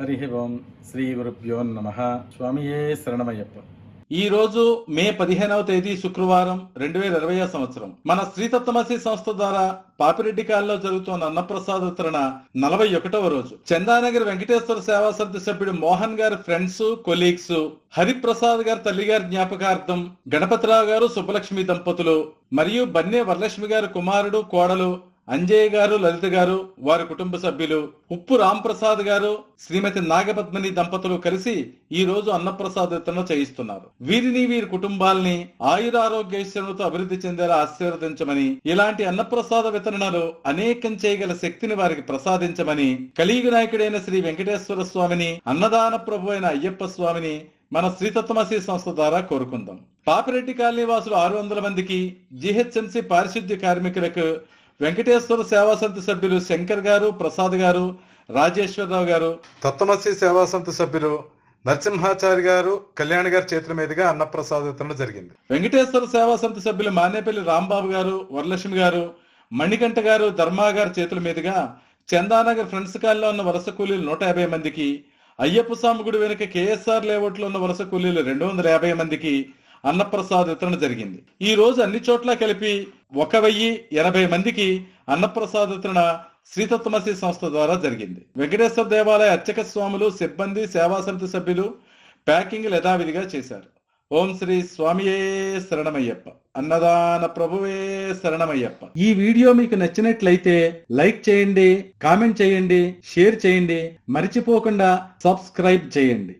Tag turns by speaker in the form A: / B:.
A: హరి ఓం శ్రీ గురుభ్యో నమః. స్వామియే శరణమయ్యప్ప.
B: ఈ రోజు మే 15వ తేదీ శుక్రవారం 2020 సంవత్సరం మన శ్రీతత్వమసి సంస్థ ద్వారా పాపిరెడ్డి కాలంలో జరుగుతున్న అన్నప్రసాద వితరణ 41వ రోజు. చందానగర్ వెంకటేశ్వర సేవా సమితి సభ్యుడు మోహన్ గారి ఫ్రెండ్స్ కొలీగ్స్, హరిప్రసాద్ గారి తల్లి గారి జ్ఞాపకార్థం గణపతిరావు గారు సుబ్బలక్ష్మి దంపతులు మరియు బన్నే వరలక్ష్మి గారి కుమారుడు కోడలు అంజయ్య గారు, లలిత గారు, వారి కుటుంబ సభ్యులు, ఉప్పు రాంప్రసాద్ గారు, శ్రీమతి నాగపద్మిని దంపతులు కలిసి ఈ రోజు అన్నప్రసాద వితరణ చేయిస్తున్నారు. వీరిని వీరి కుటుంబాల్ని ఆయురారోగ్యశ్వరులతో అభివృద్ధి చెందేలా ఆశీర్వదించమని, ఇలాంటి అన్నప్రసాద వితరణలు అనేకం చేయగల శక్తిని వారికి ప్రసాదించమని, కలియుగ నాయకుడైన శ్రీ వెంకటేశ్వర స్వామిని, అన్నదాన ప్రభు అయిన అయ్యప్ప స్వామిని మన శ్రీతత్వమసి సంస్థ ద్వారా కోరుకుందాం. పాపిరెడ్డి కాలనీ వాసులు 600 మందికి, జిహెచ్ఎంసి పారిశుద్ధ్య కార్మికులకు వెంకటేశ్వర సేవా సమితి సభ్యులు శంకర్ గారు, ప్రసాద్ గారు, రాజేశ్వరరావు గారు,
C: తత్వమసి సేవా సమితి సభ్యులు నరసింహాచారి గారు, కళ్యాణ్ గారి చేతుల మీదుగా అన్నప్రసాద వితరణ జరిగింది.
B: వెంకటేశ్వర సేవా సమితి సభ్యులు మానేపల్లి రాంబాబు గారు, వరలక్ష్మి గారు, మణికంఠ గారు, ధర్మా గారి చేతుల మీదుగా చందానగర్ ఫ్రెండ్స్ కాల్లో ఉన్న వలస కూలీలు 150 మందికి, అయ్యప్ప స్వామి గుడి వెనుక కేఎస్ఆర్ లేఅవుట్ లో ఉన్న వలస కూలీలు 250 మందికి అన్నప్రసాద వితరణ జరిగింది. ఈ రోజు అన్ని చోట్ల కలిపి 1080 మందికి అన్నప్రసాద వితరణ శ్రీతత్వమసి సంస్థ ద్వారా జరిగింది. వెంకటేశ్వర దేవాలయ అర్చక స్వాములు, సిబ్బంది, సేవా సమితి సభ్యులు ప్యాకింగ్ యథావిధిగా చేశారు. ఓం శ్రీ స్వామియే శరణమయ్యప్ప. అన్నదాన ప్రభువే శరణమయ్యప్ప. ఈ వీడియో మీకు నచ్చినట్లయితే లైక్ చేయండి, కామెంట్ చేయండి, షేర్ చేయండి, మర్చిపోకుండా సబ్స్క్రైబ్ చేయండి.